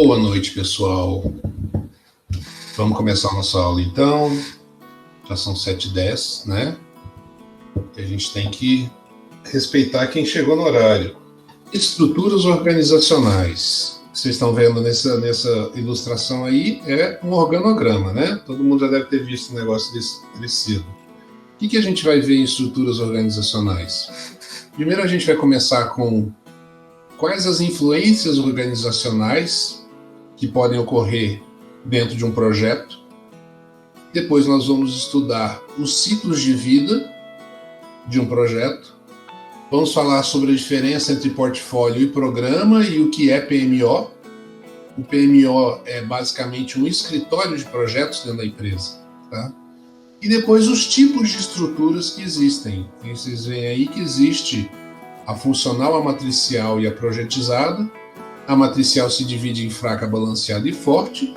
Boa noite, pessoal. Vamos começar a nossa aula, então. Já são 7h10, né? E a gente tem que respeitar quem chegou no horário. Estruturas organizacionais. Vocês estão vendo nessa ilustração aí, é um organograma, né? Todo mundo já deve ter visto um negócio desse parecido. O que a gente vai ver em estruturas organizacionais? Primeiro a gente vai começar com quais as influências organizacionais que podem ocorrer dentro de um projeto. Depois nós vamos estudar os ciclos de vida de um projeto. Vamos falar sobre a diferença entre portfólio e programa e o que é PMO. O PMO é basicamente um escritório de projetos dentro da empresa, tá? E depois os tipos de estruturas que existem. E vocês veem aí que existe a funcional, a matricial e a projetizada. A matricial se divide em fraca, balanceada e forte.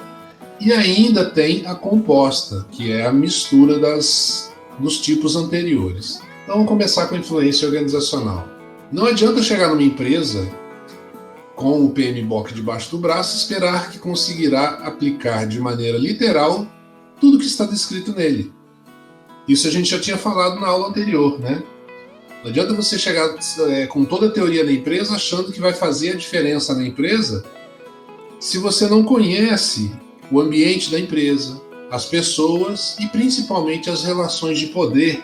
E ainda tem a composta, que é a mistura dos tipos anteriores. Então vamos começar com a influência organizacional. Não adianta chegar numa empresa com o PMBOK debaixo do braço e esperar que conseguirá aplicar de maneira literal tudo que está descrito nele. Isso a gente já tinha falado na aula anterior, né? Não adianta você chegar com toda a teoria da empresa achando que vai fazer a diferença na empresa se você não conhece o ambiente da empresa, as pessoas e principalmente as relações de poder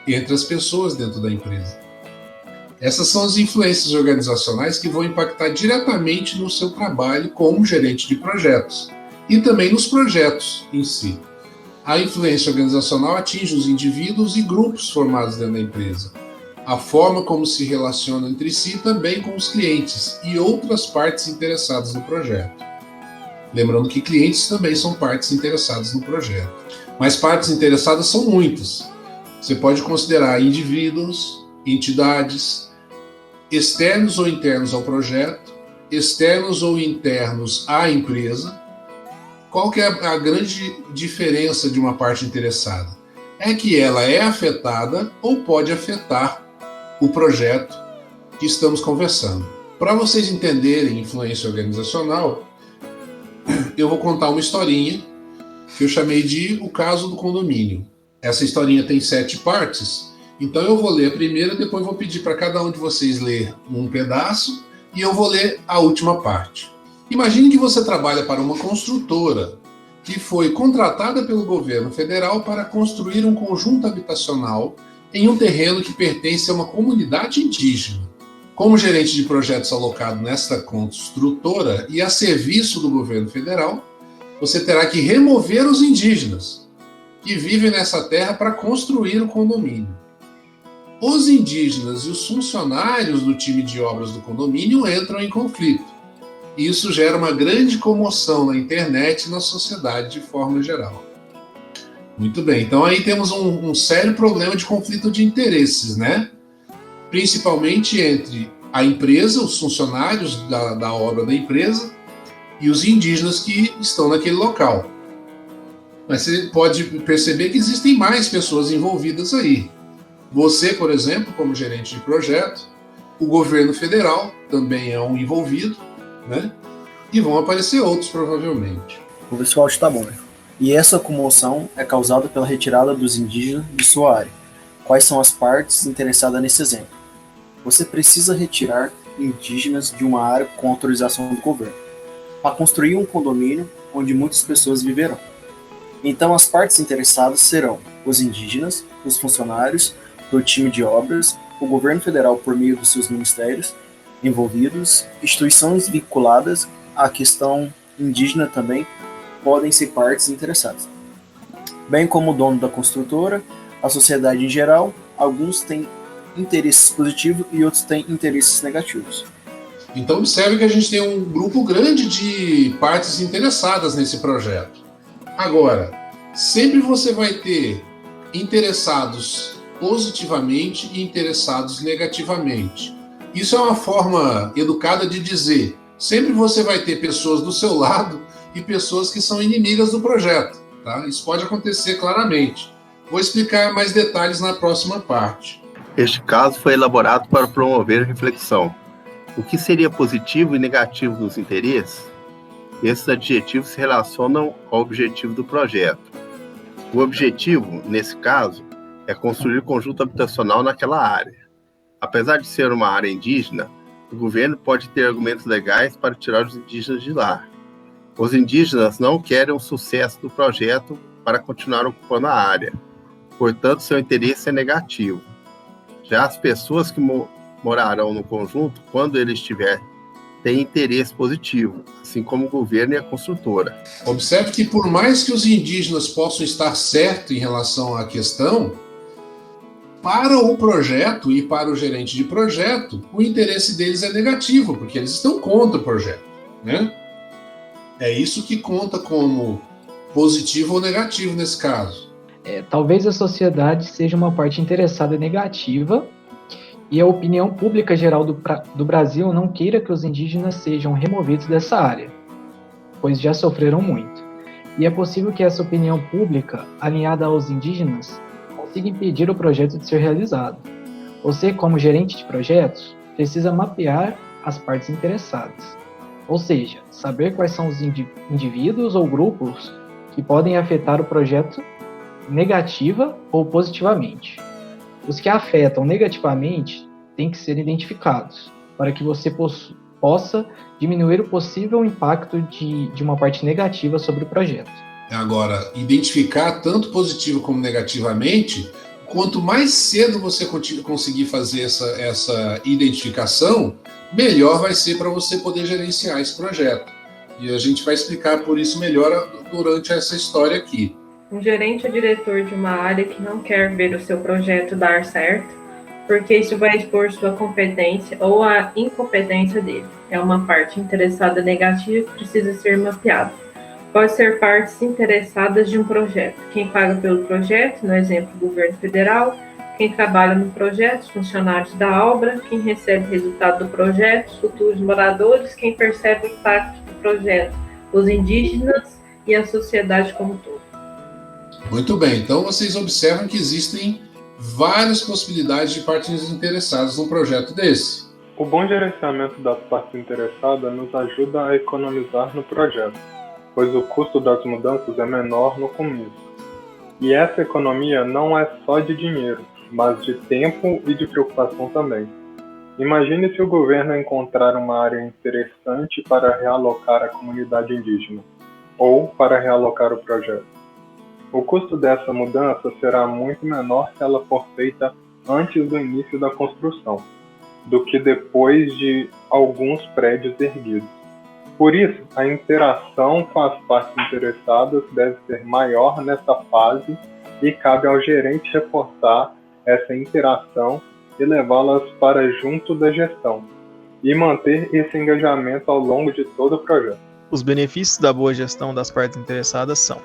entre as pessoas dentro da empresa. Essas são as influências organizacionais que vão impactar diretamente no seu trabalho como gerente de projetos e também nos projetos em si. A influência organizacional atinge os indivíduos e grupos formados dentro da empresa. A forma como se relacionam entre si também com os clientes e outras partes interessadas no projeto. Lembrando que clientes também são partes interessadas no projeto. Mas partes interessadas são muitas. Você pode considerar indivíduos, entidades, externos ou internos ao projeto, externos ou internos à empresa. Qual que é a grande diferença de uma parte interessada? É que ela é afetada ou pode afetar o projeto que estamos conversando. Para vocês entenderem influência organizacional, eu vou contar uma historinha que eu chamei de O Caso do Condomínio. Essa historinha tem 7 partes, então eu vou ler a primeira, depois vou pedir para cada um de vocês ler um pedaço e eu vou ler a última parte. Imagine que você trabalha para uma construtora que foi contratada pelo governo federal para construir um conjunto habitacional em um terreno que pertence a uma comunidade indígena. Como gerente de projetos alocado nesta construtora e a serviço do governo federal, você terá que remover os indígenas que vivem nessa terra para construir o condomínio. Os indígenas e os funcionários do time de obras do condomínio entram em conflito. Isso gera uma grande comoção na internet e na sociedade de forma geral. Muito bem, então aí temos um sério problema de conflito de interesses, né? Principalmente entre a empresa, os funcionários da obra da empresa e os indígenas que estão naquele local. Mas você pode perceber que existem mais pessoas envolvidas aí. Você, por exemplo, como gerente de projeto, o governo federal também é um envolvido, né? E vão aparecer outros, provavelmente. Vou ver se o áudio está bom, né? E essa comoção é causada pela retirada dos indígenas de sua área. Quais são as partes interessadas nesse exemplo? Você precisa retirar indígenas de uma área com autorização do governo, para construir um condomínio onde muitas pessoas viverão. Então as partes interessadas serão os indígenas, os funcionários do time de obras, o governo federal por meio dos seus ministérios envolvidos, instituições vinculadas à questão indígena também podem ser partes interessadas, bem como o dono da construtora, a sociedade em geral. Alguns têm interesses positivos e outros têm interesses negativos. Então observe que a gente tem um grupo grande de partes interessadas nesse projeto. Agora, sempre você vai ter interessados positivamente e interessados negativamente. Isso é uma forma educada de dizer, sempre você vai ter pessoas do seu lado e pessoas que são inimigas do projeto, tá? Isso pode acontecer claramente. Vou explicar mais detalhes na próxima parte. Este caso foi elaborado para promover reflexão. O que seria positivo e negativo dos interesses? Esses adjetivos se relacionam ao objetivo do projeto. O objetivo, nesse caso, é construir conjunto habitacional naquela área. Apesar de ser uma área indígena, o governo pode ter argumentos legais para tirar os indígenas de lá. Os indígenas não querem o sucesso do projeto para continuar ocupando a área. Portanto, seu interesse é negativo. Já as pessoas que morarão no conjunto, quando ele estiver, têm interesse positivo, assim como o governo e a construtora. Observe que por mais que os indígenas possam estar certos em relação à questão, para o projeto e para o gerente de projeto, o interesse deles é negativo, porque eles estão contra o projeto, né? É isso que conta como positivo ou negativo nesse caso. Talvez a sociedade seja uma parte interessada negativa e a opinião pública geral do Brasil não queira que os indígenas sejam removidos dessa área, pois já sofreram muito. E é possível que essa opinião pública, alinhada aos indígenas, consiga impedir o projeto de ser realizado. Você, como gerente de projetos, precisa mapear as partes interessadas, ou seja, saber quais são os indivíduos ou grupos que podem afetar o projeto negativa ou positivamente. Os que afetam negativamente têm que ser identificados, para que você possa diminuir o possível impacto de uma parte negativa sobre o projeto. Agora, identificar tanto positivo como negativamente, quanto mais cedo você conseguir fazer essa identificação, melhor vai ser para você poder gerenciar esse projeto. E a gente vai explicar por isso melhor durante essa história aqui. Um gerente ou diretor de uma área que não quer ver o seu projeto dar certo, porque isso vai expor sua competência ou a incompetência dele. É uma parte interessada negativa que precisa ser mapeada. Pode ser partes interessadas de um projeto. Quem paga pelo projeto, no exemplo, o governo federal, quem trabalha no projeto, os funcionários da obra, quem recebe o resultado do projeto, os futuros moradores, quem percebe o impacto do projeto, os indígenas e a sociedade como um todo. Muito bem, então vocês observam que existem várias possibilidades de partes interessadas num projeto desse. O bom gerenciamento das partes interessadas nos ajuda a economizar no projeto, pois o custo das mudanças é menor no começo. E essa economia não é só de dinheiro, mas de tempo e de preocupação também. Imagine se o governo encontrar uma área interessante para realocar a comunidade indígena, ou para realocar o projeto. O custo dessa mudança será muito menor se ela for feita antes do início da construção, do que depois de alguns prédios erguidos. Por isso, a interação com as partes interessadas deve ser maior nessa fase e cabe ao gerente reforçar essa interação e levá-las para junto da gestão, e manter esse engajamento ao longo de todo o projeto. Os benefícios da boa gestão das partes interessadas são: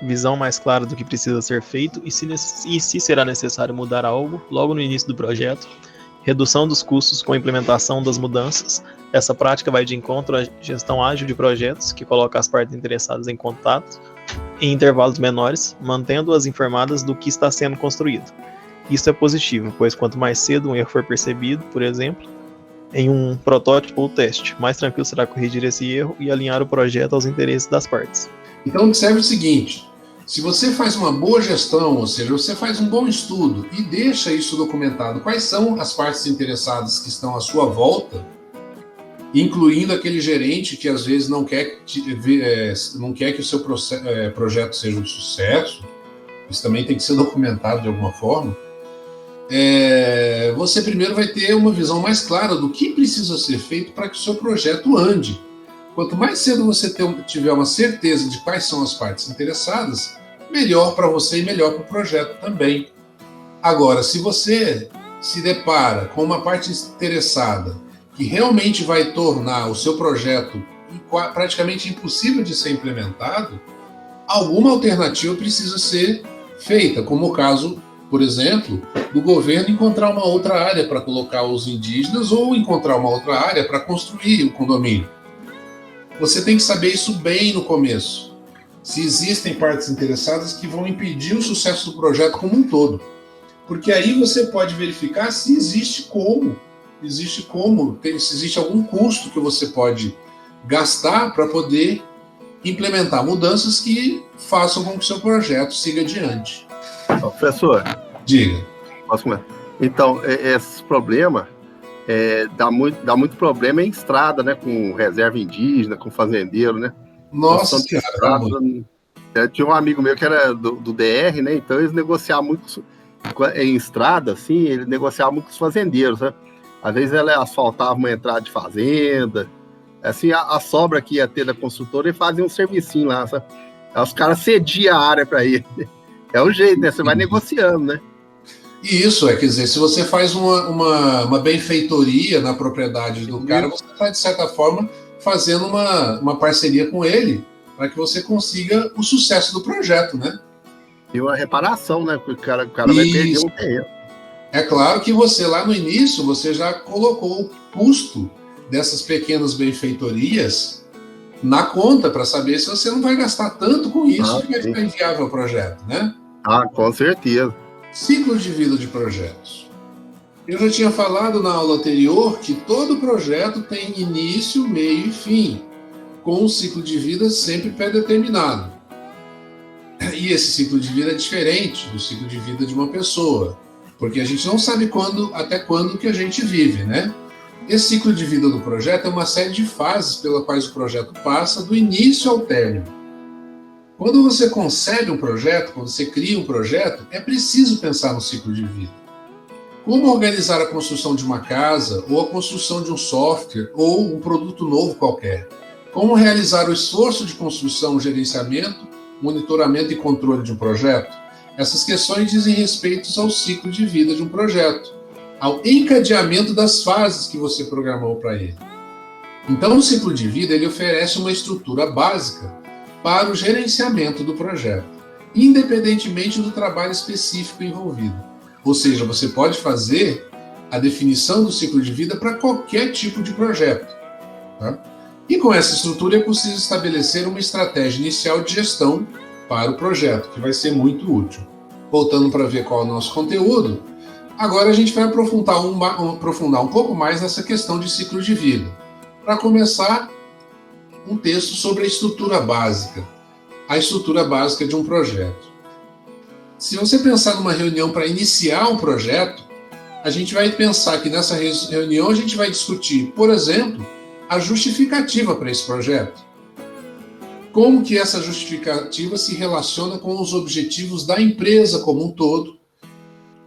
visão mais clara do que precisa ser feito e se será necessário mudar algo logo no início do projeto, redução dos custos com a implementação das mudanças. Essa prática vai de encontro à gestão ágil de projetos, que coloca as partes interessadas em contato em intervalos menores, mantendo-as informadas do que está sendo construído. Isso é positivo, pois quanto mais cedo um erro for percebido, por exemplo, em um protótipo ou teste, mais tranquilo será corrigir esse erro e alinhar o projeto aos interesses das partes. Então observe o seguinte: se você faz uma boa gestão, ou seja, você faz um bom estudo e deixa isso documentado, quais são as partes interessadas que estão à sua volta, incluindo aquele gerente que às vezes não quer que o seu projeto seja um sucesso, isso também tem que ser documentado de alguma forma, você primeiro vai ter uma visão mais clara do que precisa ser feito para que o seu projeto ande. Quanto mais cedo você tiver uma certeza de quais são as partes interessadas, melhor para você e melhor para o projeto também. Agora, se você se depara com uma parte interessada que realmente vai tornar o seu projeto praticamente impossível de ser implementado, alguma alternativa precisa ser feita, como o caso, por exemplo, do governo encontrar uma outra área para colocar os indígenas ou encontrar uma outra área para construir o condomínio. Você tem que saber isso bem no começo. Se existem partes interessadas que vão impedir o sucesso do projeto como um todo. Porque aí você pode verificar se existe se existe algum custo que você pode gastar para poder implementar mudanças que façam com que o seu projeto siga adiante. Professor, Diga. posso começar? Então, esses problemas dá muito problema em estrada, né? Com reserva indígena, com fazendeiro, né? Nossa Senhora, tinha um amigo meu que era do DR, né? Então eles negociavam muito em estrada, assim, eles negociavam muito com os fazendeiros, né? Às vezes ela asfaltava uma entrada de fazenda, assim, a sobra que ia ter da construtora, ele fazia um servicinho lá, sabe? Aí os caras cediam a área para ele. É o jeito, né? Você vai negociando, né? E isso, quer dizer, se você faz uma benfeitoria na propriedade do cara, você está, de certa forma, fazendo uma parceria com ele para que você consiga o sucesso do projeto, né? E uma reparação, né? Porque o cara vai perder um terreno. É claro que você, lá no início, você já colocou o custo dessas pequenas benfeitorias na conta para saber se você não vai gastar tanto com isso que vai ficar inviável o projeto, né? Com certeza. Ciclo de vida de projetos. Eu já tinha falado na aula anterior que todo projeto tem início, meio e fim, com um ciclo de vida sempre pré-determinado. E esse ciclo de vida é diferente do ciclo de vida de uma pessoa, porque a gente não sabe até quando que a gente vive, né? Esse ciclo de vida do projeto é uma série de fases pelas quais o projeto passa do início ao término. Quando você concebe um projeto, quando você cria um projeto, é preciso pensar no ciclo de vida. Como organizar a construção de uma casa, ou a construção de um software, ou um produto novo qualquer? Como realizar o esforço de construção, gerenciamento, monitoramento e controle de um projeto? Essas questões dizem respeito ao ciclo de vida de um projeto, ao encadeamento das fases que você programou para ele. Então, o ciclo de vida ele oferece uma estrutura básica para o gerenciamento do projeto, independentemente do trabalho específico envolvido. Ou seja, você pode fazer a definição do ciclo de vida para qualquer tipo de projeto. Tá? E com essa estrutura é possível estabelecer uma estratégia inicial de gestão para o projeto, que vai ser muito útil. Voltando para ver qual é o nosso conteúdo, agora a gente vai aprofundar um pouco mais nessa questão de ciclo de vida. Para começar, um texto sobre a estrutura básica de um projeto. Se você pensar numa reunião para iniciar um projeto, a gente vai pensar que nessa reunião a gente vai discutir, por exemplo, a justificativa para esse projeto. Como que essa justificativa se relaciona com os objetivos da empresa como um todo,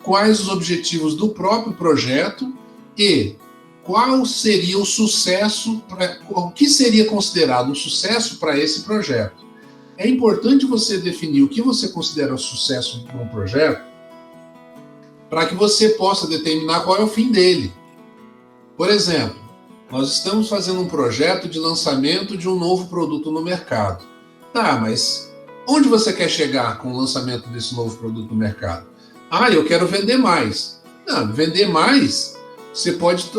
quais os objetivos do próprio projeto e qual seria o sucesso, o que seria considerado um sucesso para esse projeto. É importante você definir o que você considera um sucesso para um projeto para que você possa determinar qual é o fim dele. Por exemplo, nós estamos fazendo um projeto de lançamento de um novo produto no mercado. Tá, mas onde você quer chegar com o lançamento desse novo produto no mercado? Eu quero vender mais. Não, vender mais, você pode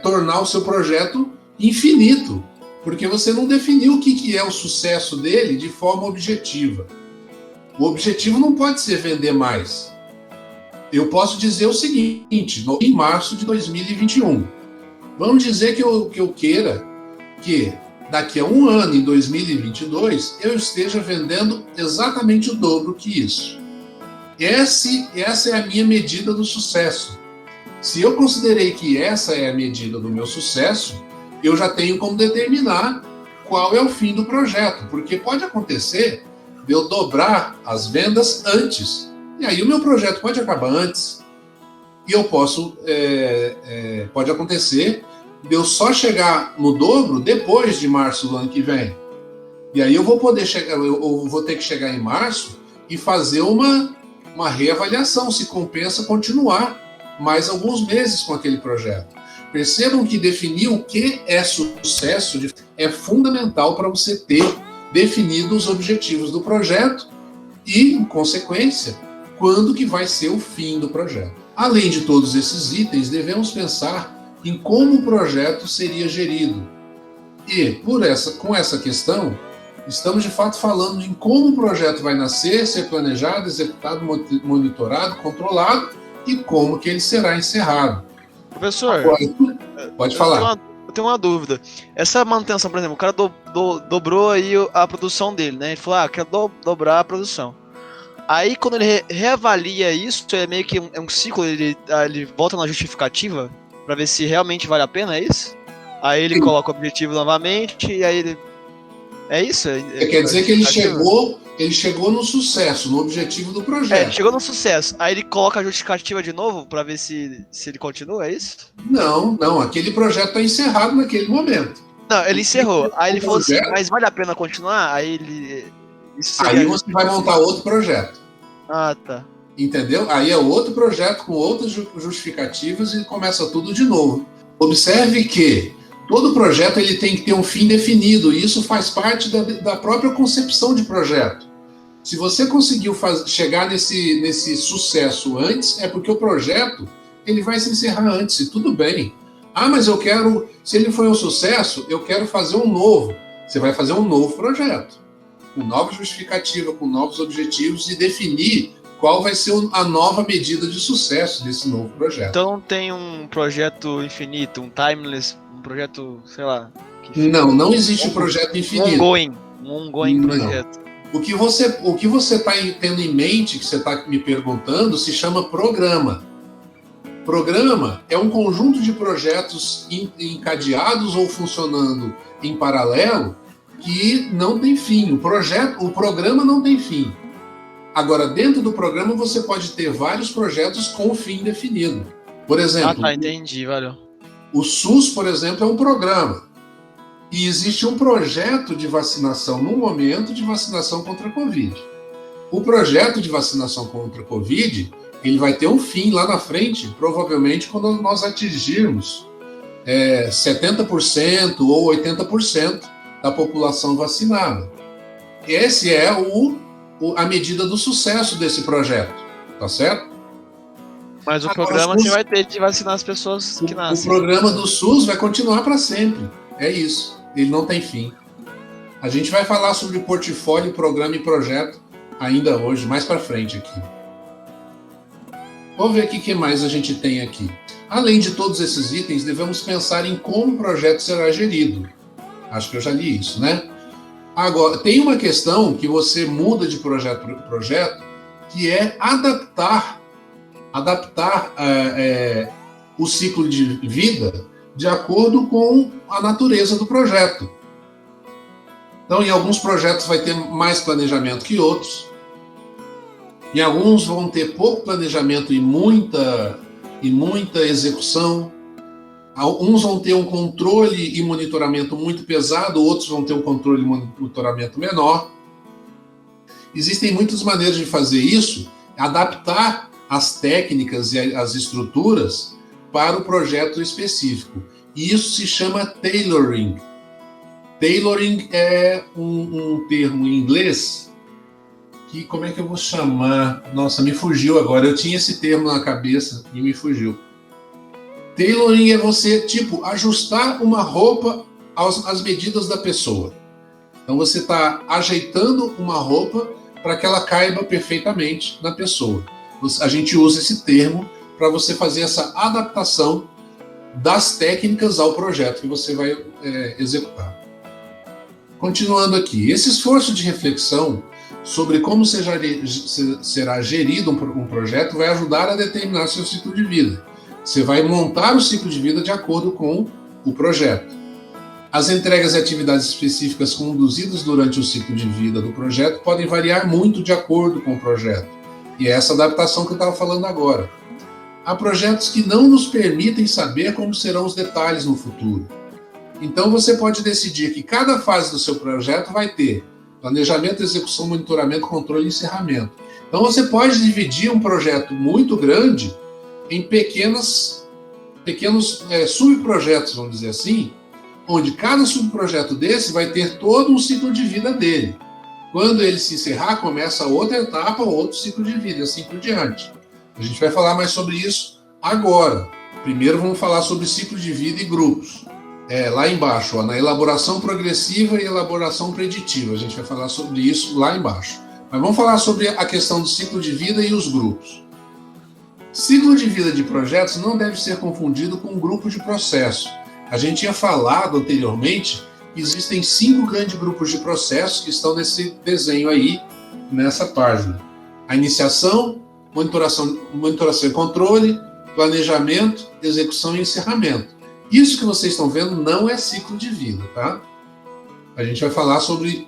tornar o seu projeto infinito, porque você não definiu o que é o sucesso dele de forma objetiva. O objetivo não pode ser vender mais. Eu posso dizer o seguinte, em março de 2021, vamos dizer que eu queira que daqui a um ano, em 2022, eu esteja vendendo exatamente o dobro que isso. Essa é a minha medida do sucesso. Se eu considerei que essa é a medida do meu sucesso, eu já tenho como determinar qual é o fim do projeto, porque pode acontecer de eu dobrar as vendas antes, e aí o meu projeto pode acabar antes, e eu posso, pode acontecer de eu só chegar no dobro depois de março do ano que vem, e aí eu vou ter que chegar em março e fazer uma reavaliação, se compensa continuar mais alguns meses com aquele projeto. Percebam que definir o que é sucesso é fundamental para você ter definido os objetivos do projeto e, em consequência, quando que vai ser o fim do projeto. Além de todos esses itens, devemos pensar em como o projeto seria gerido. E, com essa questão, estamos de fato falando em como o projeto vai nascer, ser planejado, executado, monitorado, controlado e como que ele será encerrado. Professor, Agora, pode falar. Eu tenho uma dúvida. Essa manutenção, por exemplo, o cara dobrou aí a produção dele, né? Ele falou, quer dobrar a produção. Aí, quando ele reavalia isso, é meio que um ciclo, ele volta na justificativa pra ver se realmente vale a pena, é isso? Aí ele coloca o objetivo novamente e aí ele... É isso? Quer dizer que ele chegou no sucesso, no objetivo do projeto. Chegou no sucesso. Aí ele coloca a justificativa de novo pra ver se ele continua, é isso? Não. Aquele projeto está encerrado naquele momento. Não, ele encerrou. Aí ele falou assim, mas vale a pena continuar? Aí ele... Aí você vai montar outro projeto. Ah, tá. Entendeu? Aí é outro projeto com outras justificativas e começa tudo de novo. Observe que todo projeto ele tem que ter um fim definido, e isso faz parte da própria concepção de projeto. Se você conseguiu chegar nesse sucesso antes, é porque o projeto ele vai se encerrar antes, e tudo bem. Mas eu quero, se ele foi um sucesso, eu quero fazer um novo. Você vai fazer um novo projeto, com nova justificativa, com novos objetivos, e definir qual vai ser a nova medida de sucesso desse novo projeto. Então tem um projeto infinito, um timeless, um projeto, sei lá... Não existe projeto infinito. Um ongoing projeto. O que você está tendo em mente, que você está me perguntando, se chama programa. Programa é um conjunto de projetos encadeados ou funcionando em paralelo que não tem fim. O programa não tem fim. Agora, dentro do programa, você pode ter vários projetos com fim definido. Por exemplo... entendi, valeu. O SUS, por exemplo, é um programa. E existe um projeto de vacinação no momento de vacinação contra a Covid. O projeto de vacinação contra a Covid, ele vai ter um fim lá na frente, provavelmente quando nós atingirmos 70% ou 80% da população vacinada. Esse é a medida do sucesso desse projeto, tá certo? Mas o programa você vai ter de vacinar as pessoas que nascem. O programa do SUS vai continuar para sempre, é isso, ele não tem fim. A gente vai falar sobre portfólio, programa e projeto ainda hoje, mais para frente aqui. Vamos ver aqui o que mais a gente tem aqui. Além de todos esses itens, devemos pensar em como o projeto será gerido. Acho que eu já li isso, né? Agora, tem uma questão que você muda de projeto para projeto, que é adaptar o ciclo de vida de acordo com a natureza do projeto. Então, em alguns projetos vai ter mais planejamento que outros. Em alguns vão ter pouco planejamento e muita execução. Uns vão ter um controle e monitoramento muito pesado, outros vão ter um controle e monitoramento menor. Existem muitas maneiras de fazer isso, adaptar as técnicas e as estruturas para o projeto específico. E isso se chama tailoring. Tailoring é um termo em inglês que, como é que eu vou chamar? Nossa, me fugiu agora. Eu tinha esse termo na cabeça e me fugiu. Tailoring é você, ajustar uma roupa às medidas da pessoa. Então você está ajeitando uma roupa para que ela caiba perfeitamente na pessoa. A gente usa esse termo para você fazer essa adaptação das técnicas ao projeto que você vai executar. Continuando aqui, esse esforço de reflexão sobre como será gerido um projeto vai ajudar a determinar seu ciclo de vida. Você vai montar o ciclo de vida de acordo com o projeto. As entregas e atividades específicas conduzidas durante o ciclo de vida do projeto podem variar muito de acordo com o projeto. E é essa adaptação que eu estava falando agora. Há projetos que não nos permitem saber como serão os detalhes no futuro. Então você pode decidir que cada fase do seu projeto vai ter planejamento, execução, monitoramento, controle e encerramento. Então você pode dividir um projeto muito grande em pequenos subprojetos, vamos dizer assim, onde cada subprojeto desse vai ter todo um ciclo de vida dele. Quando ele se encerrar, começa outra etapa, outro ciclo de vida, assim por diante. A gente vai falar mais sobre isso agora. Primeiro vamos falar sobre ciclo de vida e grupos. Lá embaixo, na elaboração progressiva e elaboração preditiva. A gente vai falar sobre isso lá embaixo. Mas vamos falar sobre a questão do ciclo de vida e os grupos. Ciclo de vida de projetos não deve ser confundido com um grupo de processo. A gente tinha falado anteriormente que existem 5 grandes grupos de processos que estão nesse desenho aí, nessa página. A iniciação, monitoração e controle, planejamento, execução e encerramento. Isso que vocês estão vendo não é ciclo de vida, tá? A gente vai falar sobre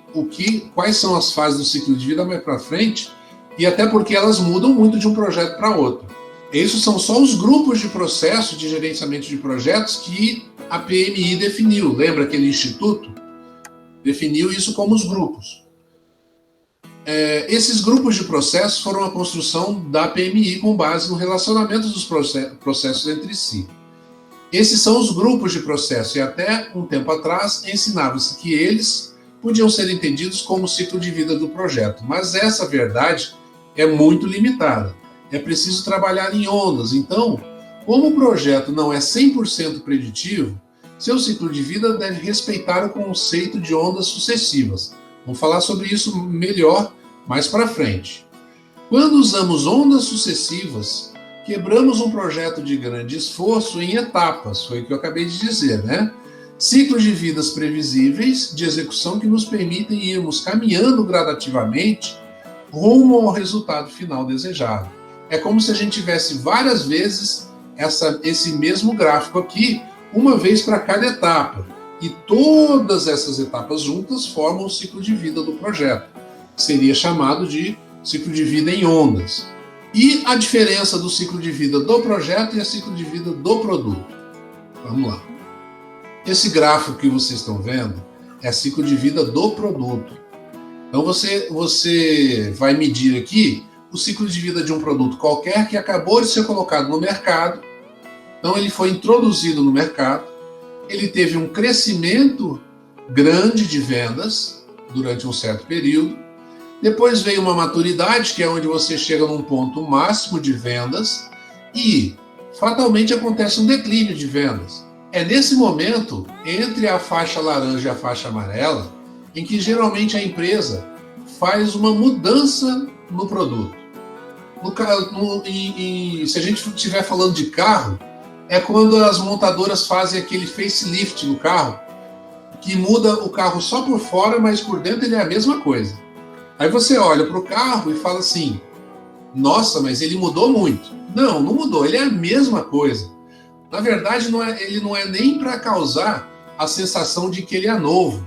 quais são as fases do ciclo de vida mais para frente, e até porque elas mudam muito de um projeto para outro. Esses são só os grupos de processo de gerenciamento de projetos que a PMI definiu. Lembra aquele instituto? Definiu isso como os grupos. Esses grupos de processos foram a construção da PMI com base no relacionamento dos processos entre si. Esses são os grupos de processo, e até um tempo atrás ensinava-se que eles podiam ser entendidos como o ciclo de vida do projeto, mas essa verdade é muito limitada. É preciso trabalhar em ondas. Então, como o projeto não é 100% preditivo, seu ciclo de vida deve respeitar o conceito de ondas sucessivas. Vamos falar sobre isso melhor mais para frente. Quando usamos ondas sucessivas, quebramos um projeto de grande esforço em etapas, foi o que eu acabei de dizer, né? Ciclos de vidas previsíveis, de execução que nos permitem irmos caminhando gradativamente rumo ao resultado final desejado. É como se a gente tivesse várias vezes esse mesmo gráfico aqui, uma vez para cada etapa. E todas essas etapas juntas formam o ciclo de vida do projeto. Seria chamado de ciclo de vida em ondas. E a diferença do ciclo de vida do projeto e o ciclo de vida do produto. Vamos lá. Esse gráfico que vocês estão vendo é ciclo de vida do produto. Então você vai medir aqui o ciclo de vida de um produto qualquer que acabou de ser colocado no mercado. Então ele foi introduzido no mercado, ele teve um crescimento grande de vendas durante um certo período, depois veio uma maturidade, que é onde você chega num ponto máximo de vendas, e fatalmente acontece um declínio de vendas. É nesse momento, entre a faixa laranja e a faixa amarela, em que geralmente a empresa faz uma mudança no produto. Se a gente estiver falando de carro, é quando as montadoras fazem aquele facelift no carro, que muda o carro só por fora, mas por dentro ele é a mesma coisa. Aí você olha para o carro e fala assim, nossa, mas ele mudou muito. Não mudou, ele é a mesma coisa. Na verdade, ele não é nem para causar a sensação de que ele é novo.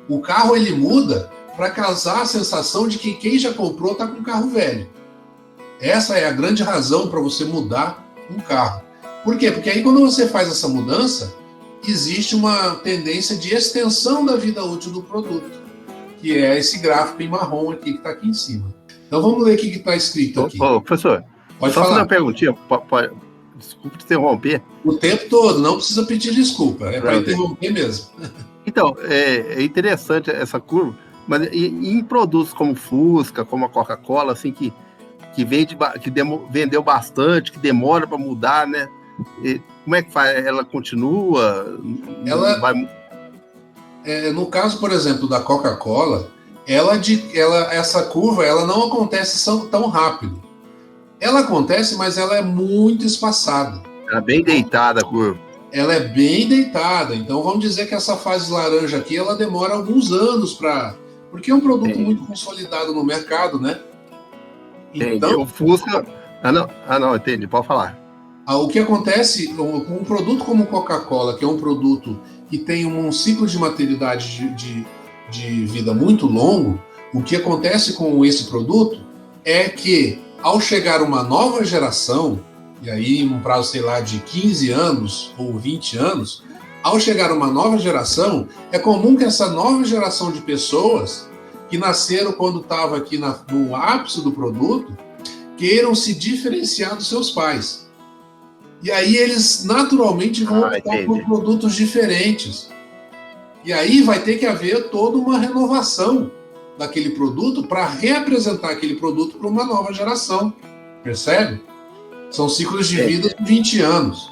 O carro ele muda para causar a sensação de que quem já comprou está com um carro velho. Essa é a grande razão para você mudar um carro. Por quê? Porque aí quando você faz essa mudança, existe uma tendência de extensão da vida útil do produto, que é esse gráfico em marrom aqui que está aqui em cima. Então vamos ler o que está escrito aqui. Professor, pode só falar. fazer uma perguntinha, desculpe te interromper. O tempo todo, não precisa pedir desculpa, é para interromper mesmo. Então, é interessante essa curva, mas em produtos como Fusca, como a Coca-Cola, assim, que vendeu bastante, que demora para mudar, né? Como é que faz? Ela continua? No caso, por exemplo, da Coca-Cola, essa curva ela não acontece tão rápido. Ela acontece, mas ela é muito espaçada. Ela é bem deitada a curva. Ela é bem deitada. Então, vamos dizer que essa fase laranja aqui, ela demora alguns anos porque é um produto muito consolidado no mercado, né? Então, o Fusca... não, entendi, pode falar. O que acontece com um produto como Coca-Cola, que é um produto que tem um ciclo de maturidade de vida muito longo, o que acontece com esse produto é que, ao chegar uma nova geração, e aí um prazo, sei lá, de 15 anos ou 20 anos, ao chegar uma nova geração, é comum que essa nova geração de pessoas que nasceram quando estava aqui no ápice do produto, queiram se diferenciar dos seus pais. E aí eles naturalmente vão optar por produtos diferentes. E aí vai ter que haver toda uma renovação daquele produto para reapresentar aquele produto para uma nova geração. Percebe? São ciclos de vida de 20 anos.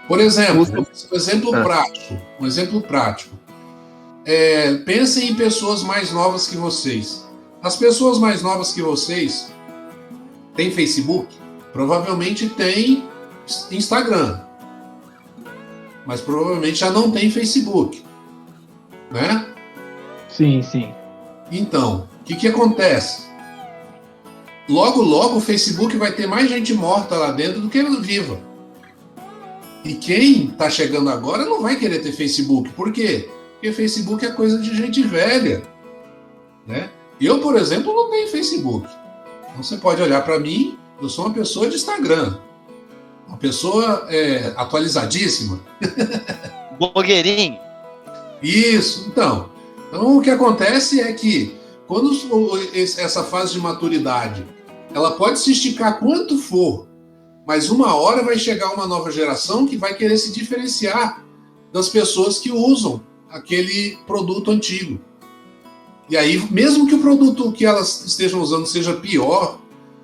Por exemplo, um exemplo prático. Pensem em pessoas mais novas que vocês. As pessoas mais novas que vocês têm Facebook? Provavelmente tem Instagram. mas provavelmente já não tem Facebook, né? Sim, sim. Então, o que acontece? Logo, logo o Facebook vai ter mais gente morta lá dentro do que viva. E quem está chegando agora não vai querer ter Facebook. Por quê? Porque Facebook é coisa de gente velha, né? Eu, por exemplo, não tenho Facebook. Então você pode olhar para mim, eu sou uma pessoa de Instagram. Uma pessoa atualizadíssima. Blogueirinho. Isso, então o que acontece é que quando essa fase de maturidade, ela pode se esticar quanto for, mas uma hora vai chegar uma nova geração que vai querer se diferenciar das pessoas que usam aquele produto antigo. E aí, mesmo que o produto que elas estejam usando seja pior,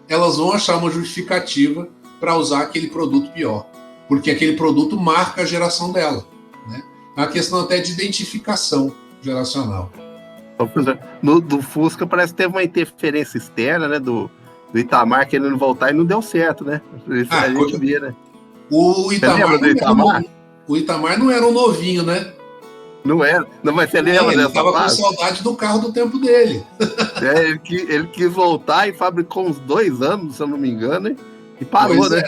elas vão achar uma justificativa para usar aquele produto pior, porque aquele produto marca a geração dela, né? É uma questão até de identificação geracional. Do Fusca parece que teve uma interferência externa, né, do Itamar querendo voltar e não deu certo, né? A gente via, né? O Itamar, do Itamar? O Itamar não era um novinho, né? Não era. Não, mas você lembra ele dessa estava com fase? saudade do carro do tempo dele. Ele quis voltar e fabricou uns 2 anos, se eu não me engano, e parou, Pois né?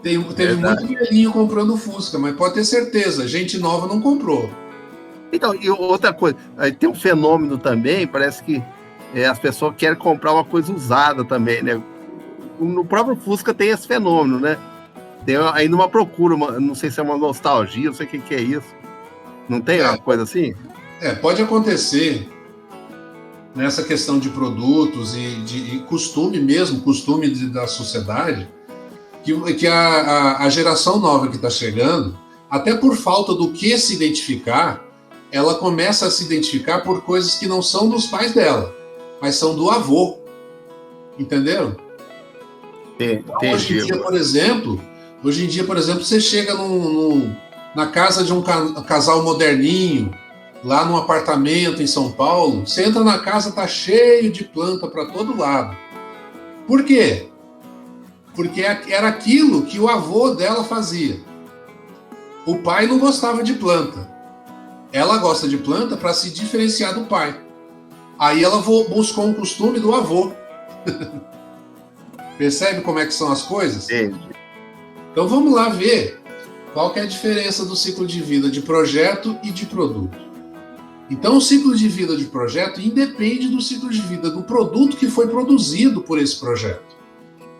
Teve muito velhinho comprando o Fusca, mas pode ter certeza, gente nova não comprou. Então, e outra coisa, tem um fenômeno também, parece que as pessoas querem comprar uma coisa usada também, né? No próprio Fusca tem esse fenômeno, né? Tem ainda uma procura, não sei se é uma nostalgia, não sei o que é isso. Não tem uma coisa assim? Pode acontecer nessa questão de produtos e de costume mesmo, costume da sociedade, que a geração nova que está chegando, até por falta do que se identificar, ela começa a se identificar por coisas que não são dos pais dela, mas são do avô. Entenderam? Então, hoje em dia, por exemplo, você chega na casa de um casal moderninho, lá num apartamento em São Paulo, você entra na casa, tá cheio de planta para todo lado. Por quê? Porque era aquilo que o avô dela fazia. O pai não gostava de planta. Ela gosta de planta para se diferenciar do pai. Aí ela buscou um costume do avô. Percebe como é que são as coisas? Entendi. Então vamos lá ver qual que é a diferença do ciclo de vida de projeto e de produto. Então o ciclo de vida de projeto independe do ciclo de vida do produto que foi produzido por esse projeto.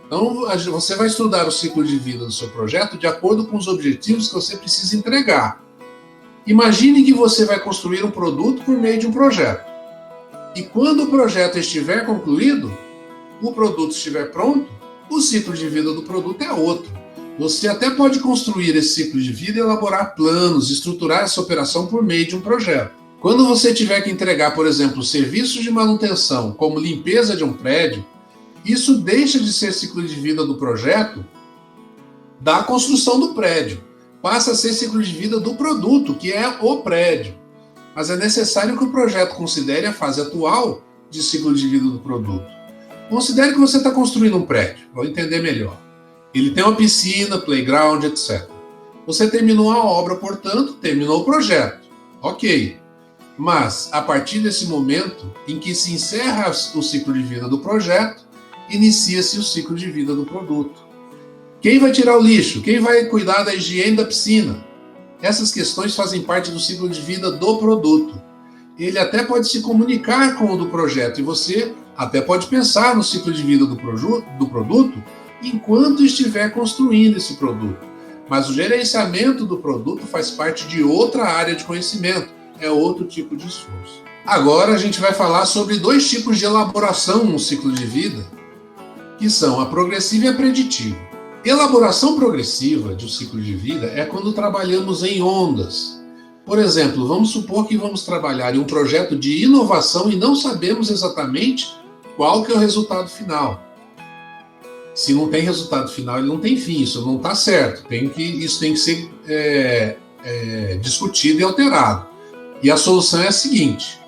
Então você vai estudar o ciclo de vida do seu projeto de acordo com os objetivos que você precisa entregar. Imagine que você vai construir um produto por meio de um projeto. E quando o projeto estiver concluído, o produto estiver pronto, o ciclo de vida do produto é outro. Você até pode construir esse ciclo de vida e elaborar planos, estruturar essa operação por meio de um projeto. Quando você tiver que entregar, por exemplo, serviços de manutenção, como limpeza de um prédio, isso deixa de ser ciclo de vida do projeto da construção do prédio. Passa a ser ciclo de vida do produto, que é o prédio. Mas é necessário que o projeto considere a fase atual de ciclo de vida do produto. Considere que você está construindo um prédio, vou entender melhor. Ele tem uma piscina, playground, etc. Você terminou a obra, portanto, terminou o projeto. Ok. Mas, a partir desse momento em que se encerra o ciclo de vida do projeto, inicia-se o ciclo de vida do produto. Quem vai tirar o lixo? Quem vai cuidar da higiene da piscina? Essas questões fazem parte do ciclo de vida do produto. Ele até pode se comunicar com o do projeto e você até pode pensar no ciclo de vida do produto enquanto estiver construindo esse produto. Mas o gerenciamento do produto faz parte de outra área de conhecimento, é outro tipo de esforço. Agora a gente vai falar sobre 2 tipos de elaboração no ciclo de vida, que são a progressiva e a preditiva. Elaboração progressiva de um ciclo de vida é quando trabalhamos em ondas. Por exemplo, vamos supor que vamos trabalhar em um projeto de inovação e não sabemos exatamente qual que é o resultado final. Se não tem resultado final, ele não tem fim, isso não está certo. Isso tem que ser discutido e alterado. E a solução é a seguinte: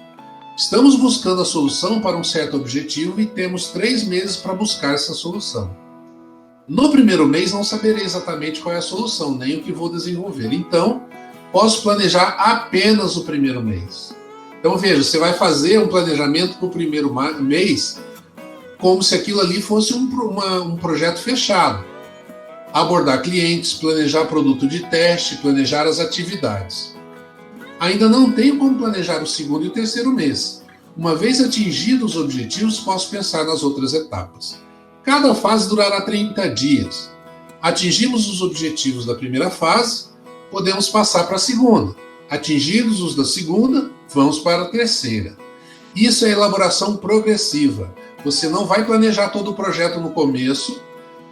estamos buscando a solução para um certo objetivo e temos 3 meses para buscar essa solução. No primeiro mês não saberei exatamente qual é a solução, nem o que vou desenvolver. Então, posso planejar apenas o primeiro mês. Então, veja, você vai fazer um planejamento para o primeiro mês como se aquilo ali fosse um projeto fechado. Abordar clientes, planejar produto de teste, planejar as atividades. Ainda não tenho como planejar o segundo e o terceiro mês. Uma vez atingidos os objetivos, posso pensar nas outras etapas. Cada fase durará 30 dias. Atingimos os objetivos da primeira fase, podemos passar para a segunda. Atingidos os da segunda, vamos para a terceira. Isso é elaboração progressiva. Você não vai planejar todo o projeto no começo,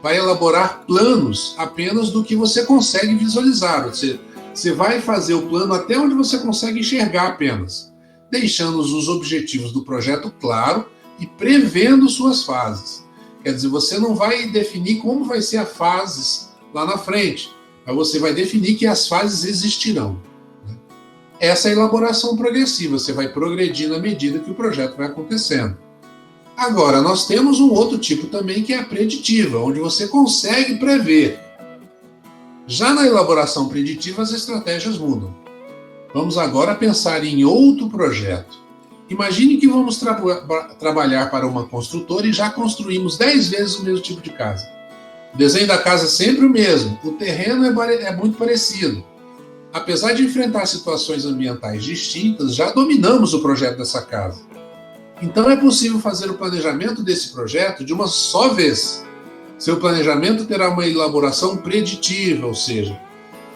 vai elaborar planos apenas do que você consegue visualizar. Você vai fazer o plano até onde você consegue enxergar apenas, deixando os objetivos do projeto claro e prevendo suas fases. Quer dizer, você não vai definir como vai ser as fases lá na frente, mas você vai definir que as fases existirão. Essa é a elaboração progressiva, você vai progredindo à medida que o projeto vai acontecendo. Agora, nós temos um outro tipo também que é a preditiva, onde você consegue prever. Já na elaboração preditiva, as estratégias mudam. Vamos agora pensar em outro projeto. Imagine que vamos trabalhar para uma construtora e já construímos 10 vezes o mesmo tipo de casa. O desenho da casa é sempre o mesmo, o terreno é muito parecido. Apesar de enfrentar situações ambientais distintas, já dominamos o projeto dessa casa. Então é possível fazer o planejamento desse projeto de uma só vez. Seu planejamento terá uma elaboração preditiva, ou seja,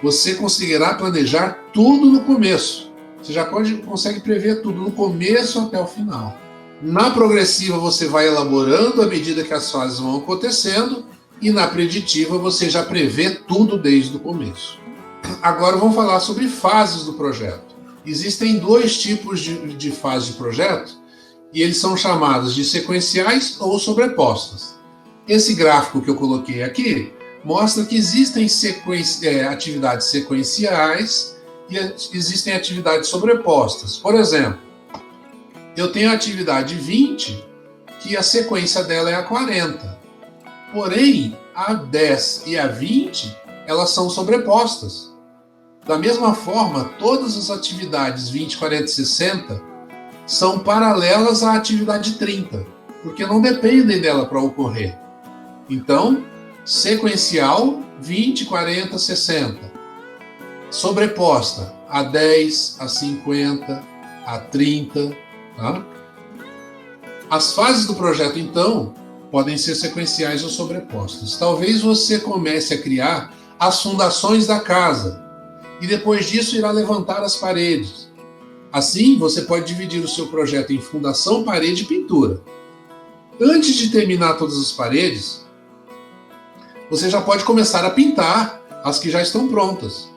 você conseguirá planejar tudo no começo. Você já consegue prever tudo no começo até o final. Na progressiva você vai elaborando à medida que as fases vão acontecendo e na preditiva você já prevê tudo desde o começo. Agora vamos falar sobre fases do projeto. Existem 2 tipos de fases de projeto e eles são chamados de sequenciais ou sobrepostas. Esse gráfico que eu coloquei aqui mostra que existem atividades sequenciais e existem atividades sobrepostas. Por exemplo, eu tenho a atividade 20, que a sequência dela é a 40. Porém, a 10 e a 20, elas são sobrepostas. Da mesma forma, todas as atividades 20, 40 e 60 são paralelas à atividade 30, porque não dependem dela para ocorrer. Então, sequencial 20, 40, 60. Sobreposta a 10, a 50, a 30. Tá? As fases do projeto, então, podem ser sequenciais ou sobrepostas. Talvez você comece a criar as fundações da casa e depois disso irá levantar as paredes. Assim, você pode dividir o seu projeto em fundação, parede e pintura. Antes de terminar todas as paredes, você já pode começar a pintar as que já estão prontas.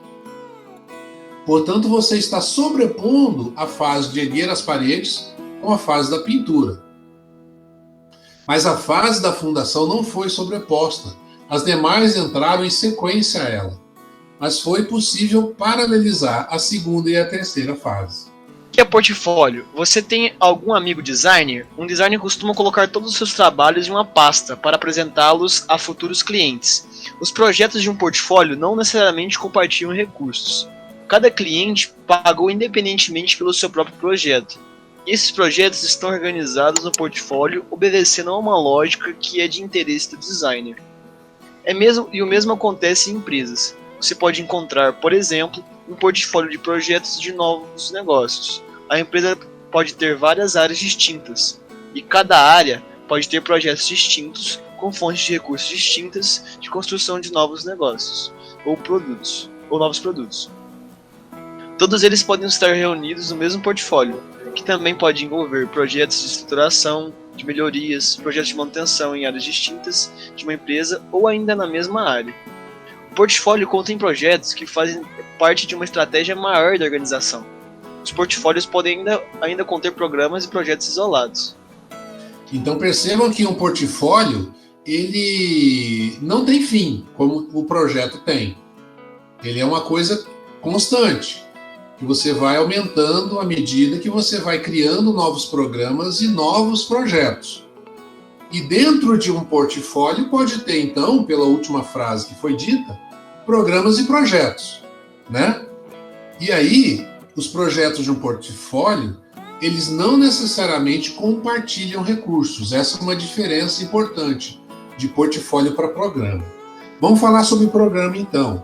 Portanto, você está sobrepondo a fase de erguer as paredes com a fase da pintura. Mas a fase da fundação não foi sobreposta. As demais entraram em sequência a ela. Mas foi possível paralelizar a segunda e a terceira fase. O que é portfólio? Você tem algum amigo designer? Um designer costuma colocar todos os seus trabalhos em uma pasta para apresentá-los a futuros clientes. Os projetos de um portfólio não necessariamente compartilham recursos. Cada cliente pagou independentemente pelo seu próprio projeto. E esses projetos estão organizados no portfólio obedecendo a uma lógica que é de interesse do designer. E o mesmo acontece em empresas. Você pode encontrar, por exemplo, um portfólio de projetos de novos negócios. A empresa pode ter várias áreas distintas, e cada área pode ter projetos distintos, com fontes de recursos distintas de construção de novos negócios, ou novos produtos. Todos eles podem estar reunidos no mesmo portfólio, que também pode envolver projetos de estruturação, de melhorias, projetos de manutenção em áreas distintas de uma empresa ou ainda na mesma área. O portfólio contém projetos que fazem parte de uma estratégia maior da organização. Os portfólios podem ainda conter programas e projetos isolados. Então percebam que um portfólio ele não tem fim, como o projeto tem. Ele é uma coisa constante, que você vai aumentando à medida que você vai criando novos programas e novos projetos. E dentro de um portfólio pode ter, então, pela última frase que foi dita, programas e projetos, né? E aí, os projetos de um portfólio, eles não necessariamente compartilham recursos. Essa é uma diferença importante de portfólio para programa. Vamos falar sobre programa, então.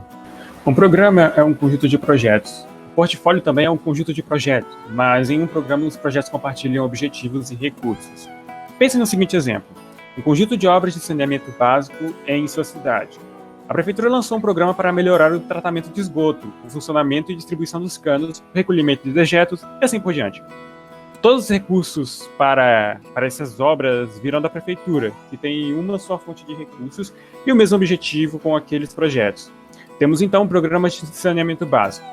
Um programa é um conjunto de projetos. O portfólio também é um conjunto de projetos, mas em um programa os projetos compartilham objetivos e recursos. Pense no seguinte exemplo. Um conjunto de obras de saneamento básico em sua cidade. A prefeitura lançou um programa para melhorar o tratamento de esgoto, o funcionamento e distribuição dos canos, o recolhimento de dejetos e assim por diante. Todos os recursos para essas obras virão da prefeitura, que tem uma só fonte de recursos e o mesmo objetivo com aqueles projetos. Temos então um programa de saneamento básico.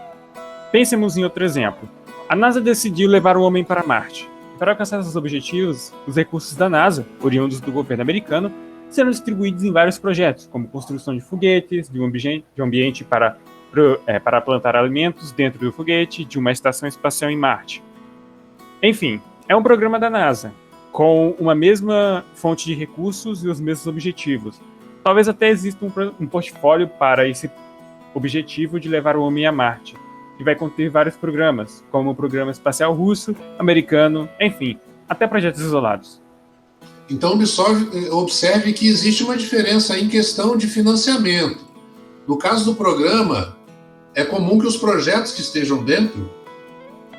Pensemos em outro exemplo. A NASA decidiu levar o homem para Marte. Para alcançar esses objetivos, os recursos da NASA, oriundos do governo americano, serão distribuídos em vários projetos, como construção de foguetes, de um ambiente para plantar alimentos dentro do foguete, de uma estação espacial em Marte. Enfim, é um programa da NASA, com uma mesma fonte de recursos e os mesmos objetivos. Talvez até exista um portfólio para esse objetivo de levar o homem a Marte, que vai conter vários programas, como o Programa Espacial Russo, Americano, enfim, até projetos isolados. Então, observe que existe uma diferença em questão de financiamento. No caso do programa, é comum que os projetos que estejam dentro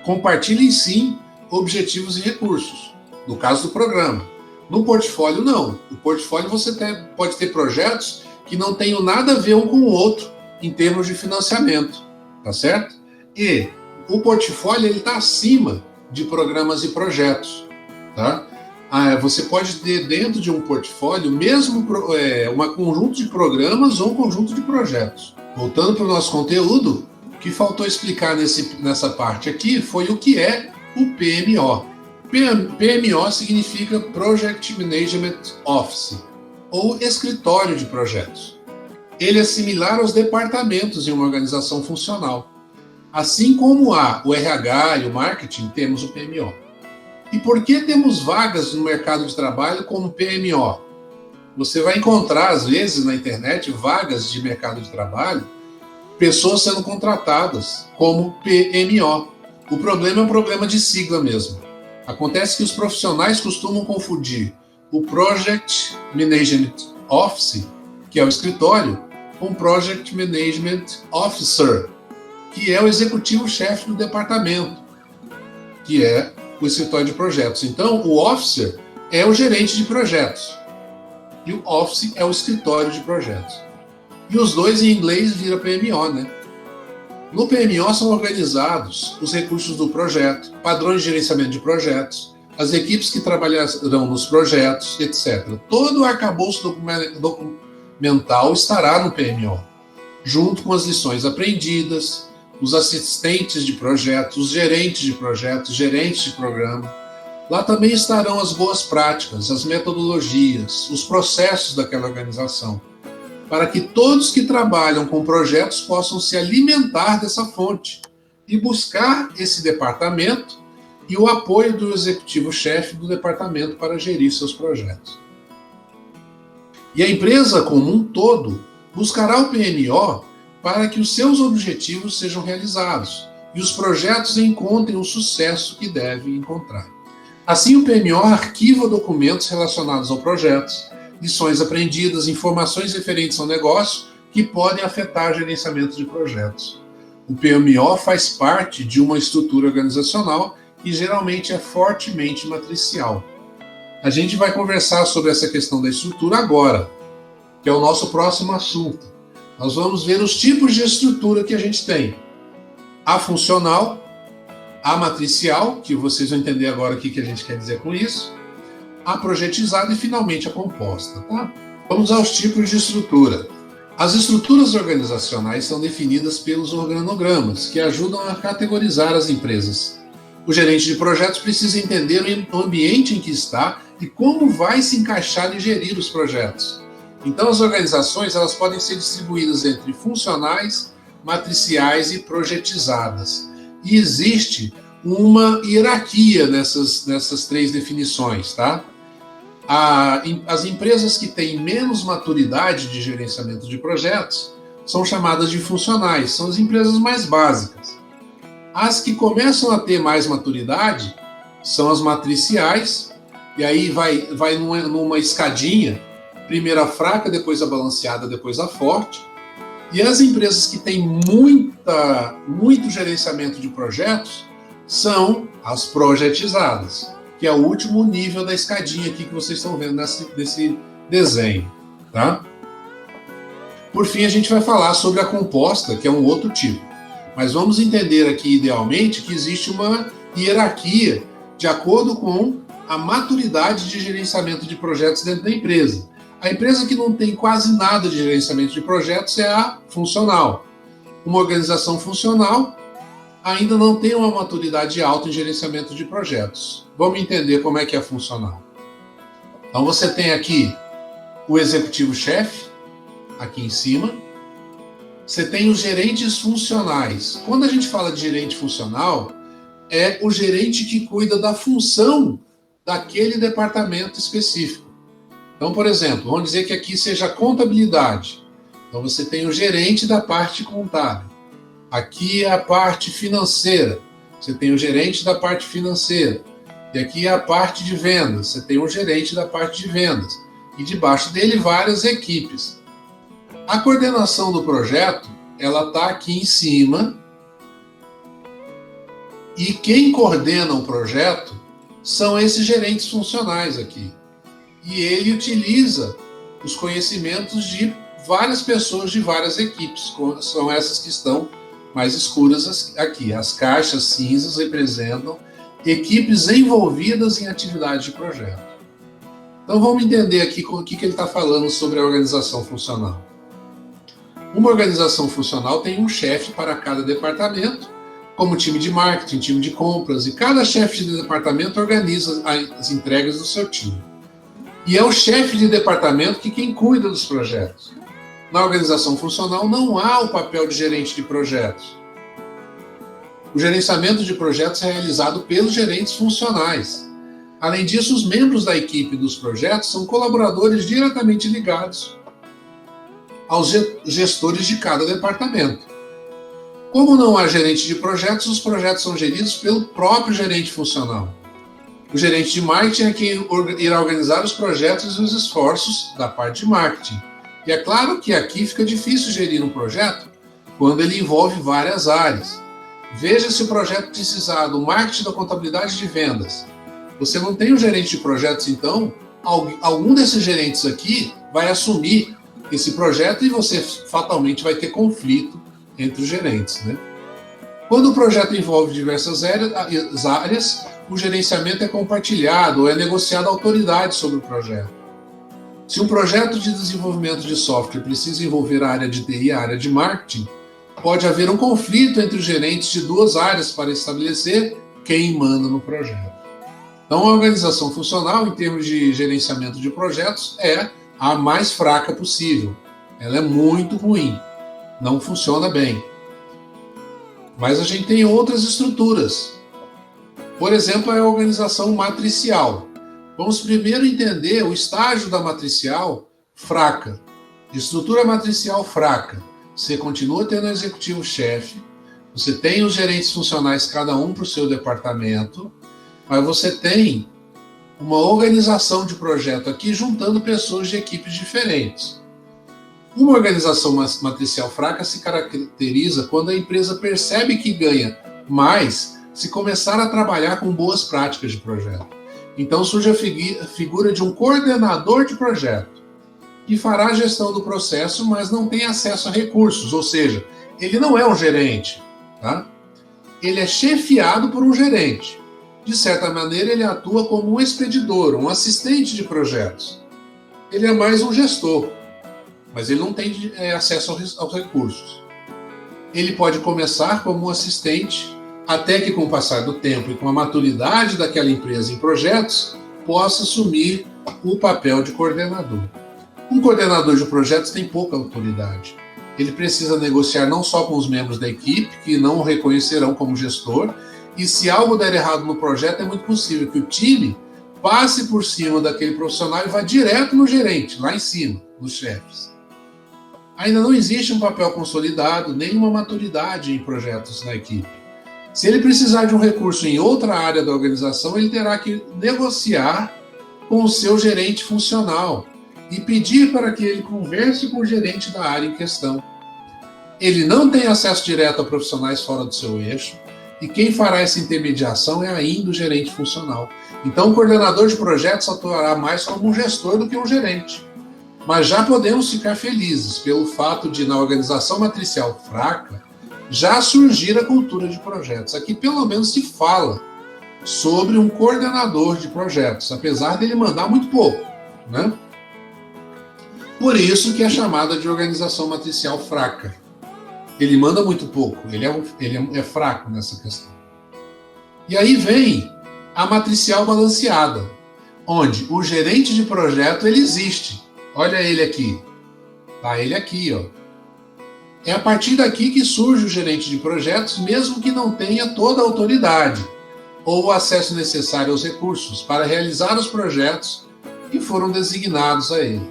compartilhem, sim, objetivos e recursos. No caso do programa. No portfólio, não. No portfólio você pode ter projetos que não tenham nada a ver um com o outro em termos de financiamento, tá certo? E o portfólio está acima de programas e projetos, tá? Você pode ter dentro de um portfólio mesmo um conjunto de programas ou um conjunto de projetos. Voltando para o nosso conteúdo, o que faltou explicar nessa parte aqui foi o que é o PMO. PMO significa Project Management Office, ou escritório de projetos. Ele é similar aos departamentos em uma organização funcional. Assim como há o RH e o marketing, temos o PMO. E por que temos vagas no mercado de trabalho como PMO? Você vai encontrar, às vezes, na internet, vagas de mercado de trabalho, pessoas sendo contratadas como PMO. O problema é um problema de sigla mesmo. Acontece que os profissionais costumam confundir o Project Management Office, que é o escritório, com Project Management Officer, que é o executivo-chefe do departamento, que é o escritório de projetos. Então, o Officer é o gerente de projetos e o Office é o escritório de projetos. E os dois em inglês vira PMO, né? No PMO são organizados os recursos do projeto, padrões de gerenciamento de projetos, as equipes que trabalharão nos projetos, etc. Todo o arcabouço documental estará no PMO, junto com as lições aprendidas, os assistentes de projetos, os gerentes de projetos, gerentes de programa. Lá também estarão as boas práticas, as metodologias, os processos daquela organização, para que todos que trabalham com projetos possam se alimentar dessa fonte e buscar esse departamento e o apoio do executivo-chefe do departamento para gerir seus projetos. E a empresa como um todo buscará o PMO para que os seus objetivos sejam realizados e os projetos encontrem o sucesso que devem encontrar. Assim, o PMO arquiva documentos relacionados ao projeto, lições aprendidas, informações referentes ao negócio que podem afetar o gerenciamento de projetos. O PMO faz parte de uma estrutura organizacional e geralmente é fortemente matricial. A gente vai conversar sobre essa questão da estrutura agora, que é o nosso próximo assunto. Nós vamos ver os tipos de estrutura que a gente tem. A funcional, a matricial, que vocês vão entender agora o que a gente quer dizer com isso, a projetizada e, finalmente, a composta. Tá? Vamos aos tipos de estrutura. As estruturas organizacionais são definidas pelos organogramas, que ajudam a categorizar as empresas. O gerente de projetos precisa entender o ambiente em que está e como vai se encaixar e gerir os projetos. Então, as organizações elas podem ser distribuídas entre funcionais, matriciais e projetizadas. E existe uma hierarquia nessas três definições, tá? As empresas que têm menos maturidade de gerenciamento de projetos são chamadas de funcionais, são as empresas mais básicas. As que começam a ter mais maturidade são as matriciais, e aí vai numa escadinha, primeiro a fraca, depois a balanceada, depois a forte. E as empresas que têm muito gerenciamento de projetos são as projetizadas, que é o último nível da escadinha aqui que vocês estão vendo nesse desenho, tá? Por fim, a gente vai falar sobre a composta, que é um outro tipo. Mas vamos entender aqui, idealmente, que existe uma hierarquia de acordo com a maturidade de gerenciamento de projetos dentro da empresa. A empresa que não tem quase nada de gerenciamento de projetos é a funcional. Uma organização funcional ainda não tem uma maturidade alta em gerenciamento de projetos. Vamos entender como é que é funcional. Então você tem aqui o executivo-chefe, aqui em cima. Você tem os gerentes funcionais. Quando a gente fala de gerente funcional, é o gerente que cuida da função daquele departamento específico. Então, por exemplo, vamos dizer que aqui seja contabilidade. Então você tem o gerente da parte contábil. Aqui é a parte financeira. Você tem o gerente da parte financeira. E aqui é a parte de vendas. Você tem o gerente da parte de vendas. E debaixo dele várias equipes. A coordenação do projeto, ela está aqui em cima. E quem coordena o projeto são esses gerentes funcionais aqui. E ele utiliza os conhecimentos de várias pessoas de várias equipes. São essas que estão mais escuras aqui. As caixas cinzas representam equipes envolvidas em atividades de projeto. Então vamos entender aqui o que ele está falando sobre a organização funcional. Uma organização funcional tem um chefe para cada departamento, como time de marketing, time de compras, e cada chefe de departamento organiza as entregas do seu time. E é o chefe de departamento quem cuida dos projetos. Na organização funcional não há o papel de gerente de projetos. O gerenciamento de projetos é realizado pelos gerentes funcionais. Além disso, os membros da equipe dos projetos são colaboradores diretamente ligados aos gestores de cada departamento. Como não há gerente de projetos, os projetos são geridos pelo próprio gerente funcional. O gerente de marketing é quem irá organizar os projetos e os esforços da parte de marketing. E é claro que aqui fica difícil gerir um projeto quando ele envolve várias áreas. Veja se o projeto precisar do marketing, da contabilidade de vendas. Você não tem um gerente de projetos, então, algum desses gerentes aqui vai assumir esse projeto e você fatalmente vai ter conflito entre os gerentes, né? Quando o projeto envolve diversas áreas, o gerenciamento é compartilhado ou é negociado a autoridade sobre o projeto. Se um projeto de desenvolvimento de software precisa envolver a área de TI e a área de marketing, pode haver um conflito entre os gerentes de duas áreas para estabelecer quem manda no projeto. Então, a organização funcional, em termos de gerenciamento de projetos, é a mais fraca possível. Ela é muito ruim, não funciona bem. Mas a gente tem outras estruturas. Por exemplo, a organização matricial. Vamos primeiro entender o estágio da matricial fraca. De estrutura matricial fraca, você continua tendo o executivo-chefe, você tem os gerentes funcionais, cada um para o seu departamento, mas você tem uma organização de projeto aqui juntando pessoas de equipes diferentes. Uma organização matricial fraca se caracteriza quando a empresa percebe que ganha mais se começar a trabalhar com boas práticas de projeto. Então surge a figura de um coordenador de projeto, que fará a gestão do processo, mas não tem acesso a recursos, ou seja, ele não é um gerente, tá? Ele é chefiado por um gerente. De certa maneira, ele atua como um expedidor, um assistente de projetos. Ele é mais um gestor, mas ele não tem acesso aos recursos. Ele pode começar como um assistente, até que com o passar do tempo e com a maturidade daquela empresa em projetos, possa assumir o papel de coordenador. Um coordenador de projetos tem pouca autoridade. Ele precisa negociar não só com os membros da equipe, que não o reconhecerão como gestor, e se algo der errado no projeto, é muito possível que o time passe por cima daquele profissional e vá direto no gerente, lá em cima, nos chefes. Ainda não existe um papel consolidado, nem uma maturidade em projetos na equipe. Se ele precisar de um recurso em outra área da organização, ele terá que negociar com o seu gerente funcional e pedir para que ele converse com o gerente da área em questão. Ele não tem acesso direto a profissionais fora do seu eixo, e quem fará essa intermediação é ainda o gerente funcional. Então, o coordenador de projetos atuará mais como um gestor do que um gerente. Mas já podemos ficar felizes pelo fato de, na organização matricial fraca, já surgir a cultura de projetos. Aqui, pelo menos, se fala sobre um coordenador de projetos, apesar dele mandar muito pouco, né? Por isso que é chamada de organização matricial fraca. Ele manda muito pouco, ele é fraco nessa questão. E aí vem a matricial balanceada, onde o gerente de projeto ele existe. Olha ele aqui. Tá ele aqui, ó. É a partir daqui que surge o gerente de projetos, mesmo que não tenha toda a autoridade ou o acesso necessário aos recursos para realizar os projetos que foram designados a ele.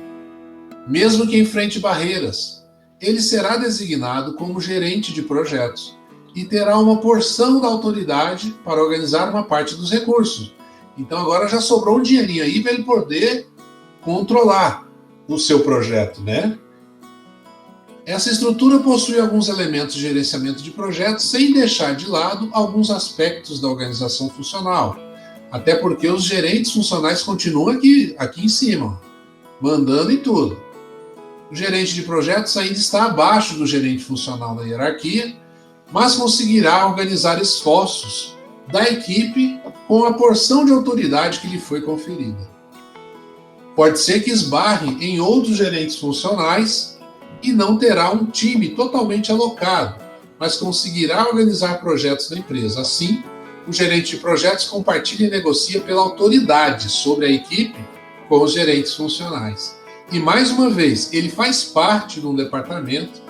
Mesmo que enfrente barreiras, ele será designado como gerente de projetos e terá uma porção da autoridade para organizar uma parte dos recursos. Então agora já sobrou um dinheirinho aí para ele poder controlar o seu projeto, né? Essa estrutura possui alguns elementos de gerenciamento de projetos, sem deixar de lado alguns aspectos da organização funcional. Até porque os gerentes funcionais continuam aqui em cima, mandando em tudo. O gerente de projetos ainda está abaixo do gerente funcional na hierarquia, mas conseguirá organizar esforços da equipe com a porção de autoridade que lhe foi conferida. Pode ser que esbarre em outros gerentes funcionais e não terá um time totalmente alocado, mas conseguirá organizar projetos da empresa. Assim, o gerente de projetos compartilha e negocia pela autoridade sobre a equipe com os gerentes funcionais. E, mais uma vez, ele faz parte de um departamento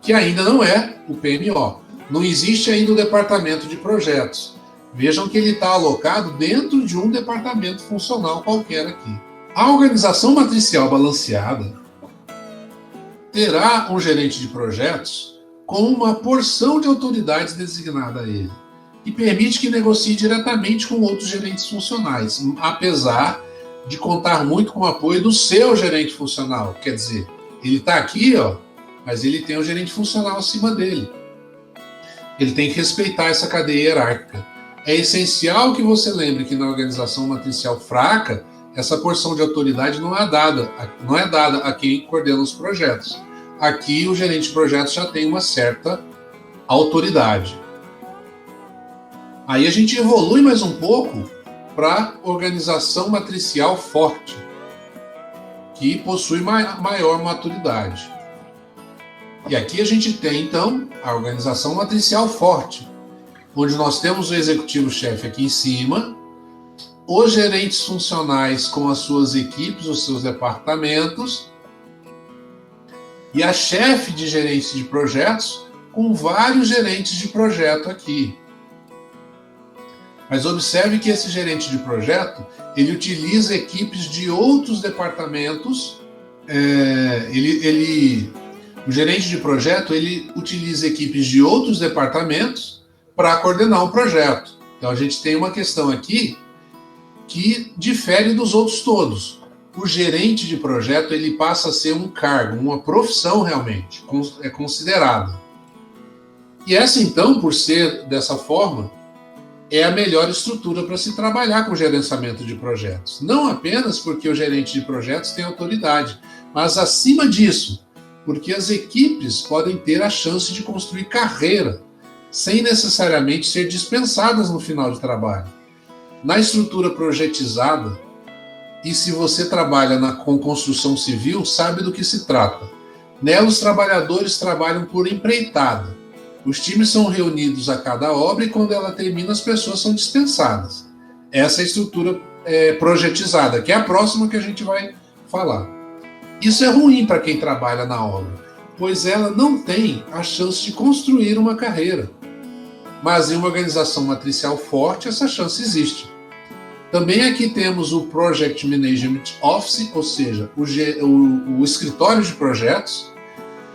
que ainda não é o PMO. Não existe ainda o departamento de projetos. Vejam que ele está alocado dentro de um departamento funcional qualquer aqui. A organização matricial balanceada terá um gerente de projetos com uma porção de autoridades designada a ele, que permite que negocie diretamente com outros gerentes funcionais, apesar de contar muito com o apoio do seu gerente funcional. Quer dizer, ele está aqui, ó, mas ele tem um gerente funcional acima dele. Ele tem que respeitar essa cadeia hierárquica. É essencial que você lembre que na organização matricial fraca, essa porção de autoridade não é dada a quem coordena os projetos. Aqui o gerente de projetos já tem uma certa autoridade. Aí a gente evolui mais um pouco para organização matricial forte, que possui maior maturidade. E aqui a gente tem, então, a organização matricial forte, onde nós temos o executivo-chefe aqui em cima, os gerentes funcionais com as suas equipes, os seus departamentos, e a chefe de gerentes de projetos com vários gerentes de projeto aqui. Mas observe que esse gerente de projeto, ele utiliza equipes de outros departamentos, o gerente de projeto, ele utiliza equipes de outros departamentos para coordenar um projeto. Então a gente tem uma questão aqui que difere dos outros todos. O gerente de projeto, ele passa a ser um cargo, uma profissão realmente, é considerada. E essa então, por ser dessa forma, é a melhor estrutura para se trabalhar com gerenciamento de projetos. Não apenas porque o gerente de projetos tem autoridade, mas acima disso, porque as equipes podem ter a chance de construir carreira, sem necessariamente ser dispensadas no final de trabalho. Na estrutura projetizada, e se você trabalha com construção civil, sabe do que se trata. Nela, os trabalhadores trabalham por empreitada. Os times são reunidos a cada obra e, quando ela termina, as pessoas são dispensadas. Essa é a estrutura projetizada, que é a próxima que a gente vai falar. Isso é ruim para quem trabalha na obra, pois ela não tem a chance de construir uma carreira. Mas em uma organização matricial forte, essa chance existe. Também aqui temos o Project Management Office, ou seja, o escritório de projetos,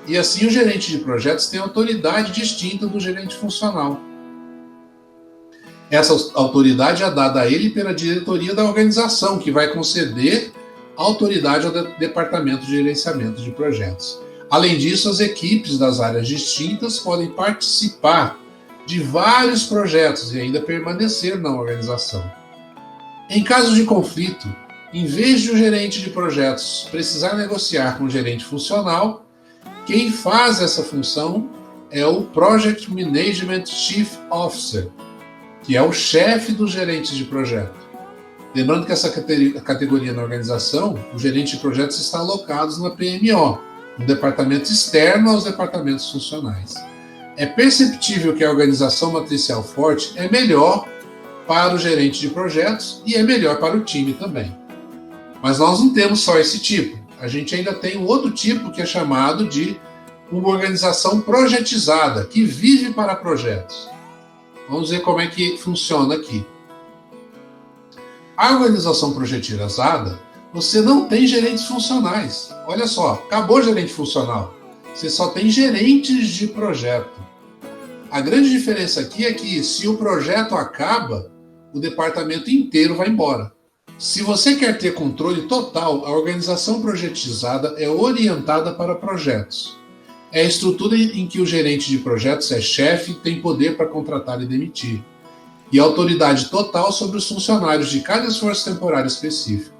e assim o gerente de projetos tem autoridade distinta do gerente funcional. Essa autoridade é dada a ele pela diretoria da organização, que vai conceder autoridade ao departamento de gerenciamento de projetos. Além disso, as equipes das áreas distintas podem participar de vários projetos e ainda permanecer na organização. Em caso de conflito, em vez de o gerente de projetos precisar negociar com o gerente funcional, quem faz essa função é o Project Management Chief Officer, que é o chefe dos gerentes de projeto. Lembrando que essa categoria na organização, os gerentes de projetos estão alocados na PMO, um departamento externo aos departamentos funcionais. É perceptível que a organização matricial forte é melhor para o gerente de projetos e é melhor para o time também. Mas nós não temos só esse tipo. A gente ainda tem um outro tipo que é chamado de uma organização projetizada, que vive para projetos. Vamos ver como é que funciona aqui. A organização projetizada, você não tem gerentes funcionais. Olha só, acabou o gerente funcional. Você só tem gerentes de projeto. A grande diferença aqui é que se o projeto acaba, o departamento inteiro vai embora. Se você quer ter controle total, a organização projetizada é orientada para projetos. É a estrutura em que o gerente de projetos é chefe e tem poder para contratar e demitir, e autoridade total sobre os funcionários de cada esforço temporário específico.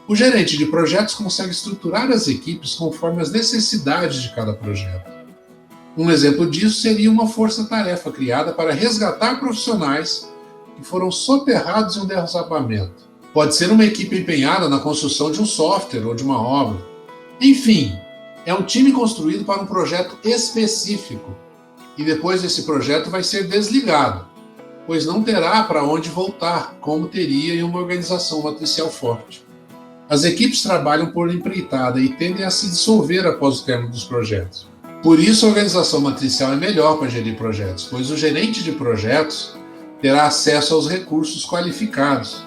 O gerente de projetos consegue estruturar as equipes conforme as necessidades de cada projeto. Um exemplo disso seria uma força-tarefa criada para resgatar profissionais que foram soterrados em um desabamento. Pode ser uma equipe empenhada na construção de um software ou de uma obra. Enfim, é um time construído para um projeto específico. E depois desse projeto vai ser desligado, pois não terá para onde voltar, como teria em uma organização matricial forte. As equipes trabalham por empreitada e tendem a se dissolver após o término dos projetos. Por isso, a organização matricial é melhor para gerir projetos, pois o gerente de projetos terá acesso aos recursos qualificados,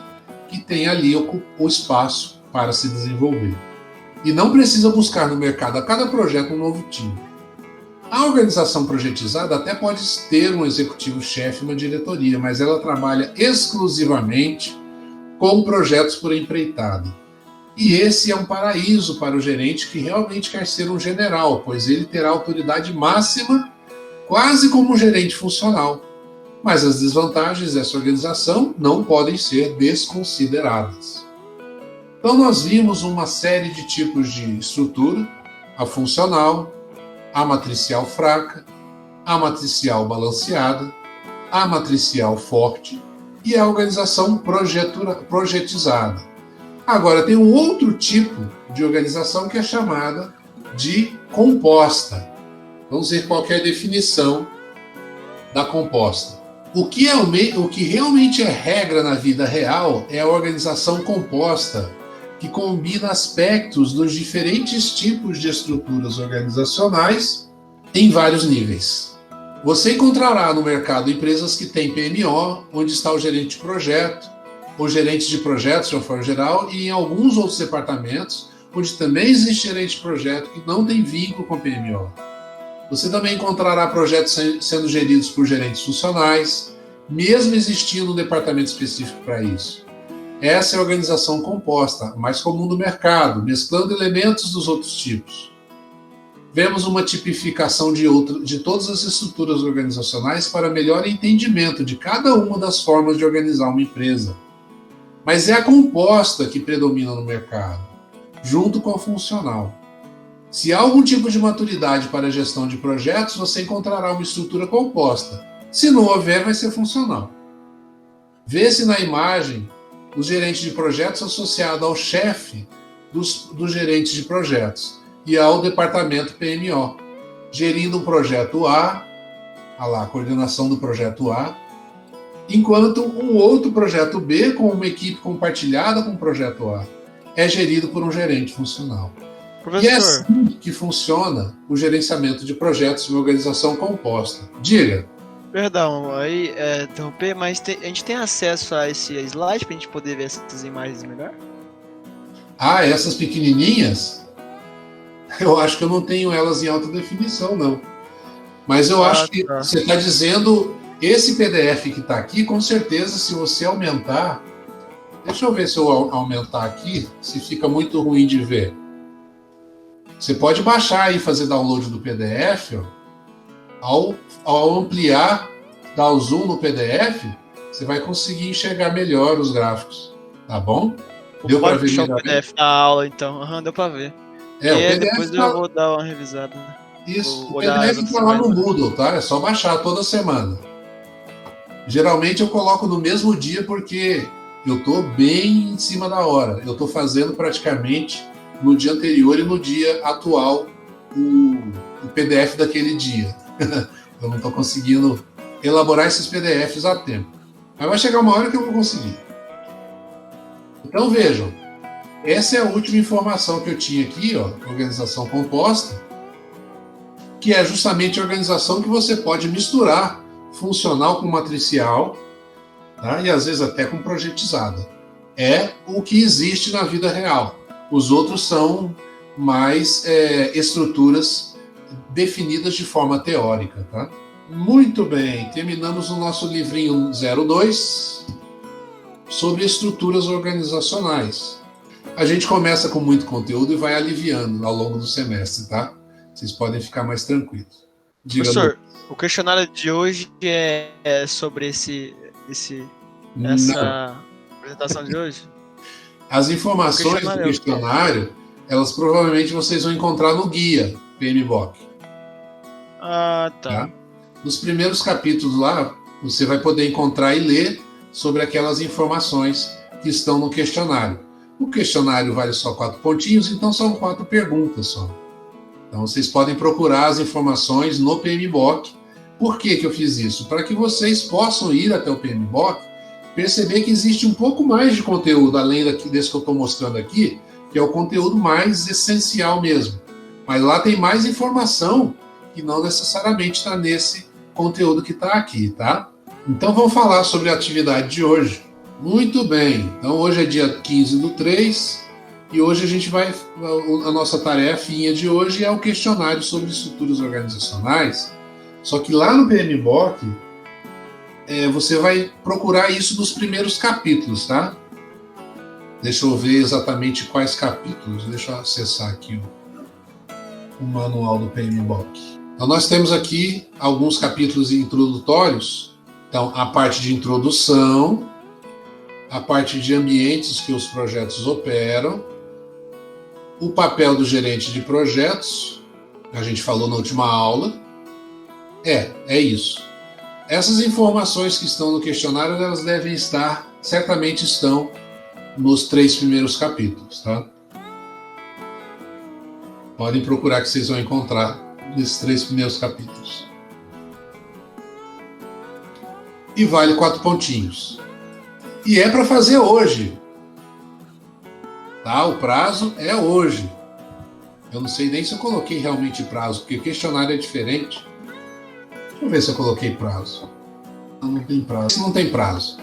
que tem ali o espaço para se desenvolver. E não precisa buscar no mercado a cada projeto um novo time. A organização projetizada até pode ter um executivo-chefe e uma diretoria, mas ela trabalha exclusivamente com projetos por empreitada. E esse é um paraíso para o gerente que realmente quer ser um general, pois ele terá autoridade máxima, quase como um gerente funcional. Mas as desvantagens dessa organização não podem ser desconsideradas. Então nós vimos uma série de tipos de estrutura: a funcional, a matricial fraca, a matricial balanceada, a matricial forte e a organização projetizada. Agora tem um outro tipo de organização que é chamada de composta. Vamos ver qual que é a definição da composta. O que realmente é regra na vida real é a organização composta, que combina aspectos dos diferentes tipos de estruturas organizacionais em vários níveis. Você encontrará no mercado empresas que têm PMO, onde está o gerente de projeto, ou gerente de projetos de uma forma geral, e em alguns outros departamentos, onde também existe gerente de projeto que não tem vínculo com PMO. Você também encontrará projetos sendo geridos por gerentes funcionais, mesmo existindo um departamento específico para isso. Essa é a organização composta, mais comum no mercado, mesclando elementos dos outros tipos. Vemos uma tipificação de todas as estruturas organizacionais para melhor entendimento de cada uma das formas de organizar uma empresa. Mas é a composta que predomina no mercado, junto com a funcional. Se há algum tipo de maturidade para a gestão de projetos, você encontrará uma estrutura composta. Se não houver, vai ser funcional. Vê-se na imagem os gerentes de projetos associados ao chefe dos gerentes de projetos e ao departamento PMO, gerindo um projeto A coordenação do projeto A, enquanto um outro projeto B, com uma equipe compartilhada com o projeto A, é gerido por um gerente funcional. Professor. E é assim que funciona o gerenciamento de projetos em uma organização composta. Diga. Perdão, aí interromper, mas a gente tem acesso a esse slide pra gente poder ver essas imagens melhor? Ah, essas pequenininhas? Eu acho que eu não tenho elas em alta definição, não. Mas eu acho que você está dizendo, esse PDF que está aqui, com certeza, se você aumentar... Deixa eu ver se eu aumentar aqui, se fica muito ruim de ver. Você pode baixar e fazer download do PDF, ó. Ao ampliar, dar o zoom no PDF, você vai conseguir enxergar melhor os gráficos, tá bom? Deu para ver o PDF da aula, então. Deu para ver. O PDF depois eu vou dar uma revisada. Isso, o PDF está lá no Moodle, tá? É só baixar toda semana. Geralmente eu coloco no mesmo dia porque eu estou bem em cima da hora. Eu estou fazendo praticamente no dia anterior e no dia atual o PDF daquele dia. Eu não estou conseguindo elaborar esses PDFs a tempo. Mas vai chegar uma hora que eu vou conseguir. Então vejam, essa é a última informação que eu tinha aqui, ó, organização composta, que é justamente a organização que você pode misturar funcional com matricial, tá? E às vezes até com projetizada. É o que existe na vida real. Os outros são mais estruturas definidas de forma teórica, tá? Muito bem, terminamos o nosso livrinho 02 sobre estruturas organizacionais. A gente começa com muito conteúdo e vai aliviando ao longo do semestre, tá? Vocês podem ficar mais tranquilos. Professor, o questionário de hoje é sobre essa apresentação de hoje? As informações do questionário, elas provavelmente vocês vão encontrar no guia PMBOK. Ah, tá. Nos primeiros capítulos lá, você vai poder encontrar e ler sobre aquelas informações que estão no questionário. O questionário vale só 4 pontinhos, então são 4 perguntas só. Então vocês podem procurar as informações no PMBOK. Por que eu fiz isso? Para que vocês possam ir até o PMBOK, perceber que existe um pouco mais de conteúdo, além desse que eu estou mostrando aqui, que é o conteúdo mais essencial mesmo. Mas lá tem mais informação que não necessariamente está nesse conteúdo que está aqui, tá? Então vamos falar sobre a atividade de hoje. Muito bem, então hoje é dia 15/3 e hoje a gente vai, a nossa tarefinha de hoje é o questionário sobre estruturas organizacionais, só que lá no PMBOK você vai procurar isso nos primeiros capítulos, tá? Deixa eu ver exatamente quais capítulos, deixa eu acessar aqui o manual do PMBOK. Então nós temos aqui alguns capítulos introdutórios, então a parte de introdução, a parte de ambientes que os projetos operam, o papel do gerente de projetos, a gente falou na última aula. É isso. Essas informações que estão no questionário, elas devem estar, certamente estão nos 3 primeiros capítulos, tá? Podem procurar que vocês vão encontrar nesses 3 primeiros capítulos. E vale 4 pontinhos. E é para fazer hoje. Tá? O prazo é hoje. Eu não sei nem se eu coloquei realmente prazo, porque o questionário é diferente. Deixa eu ver se eu coloquei prazo. Não tem prazo. Não tem prazo.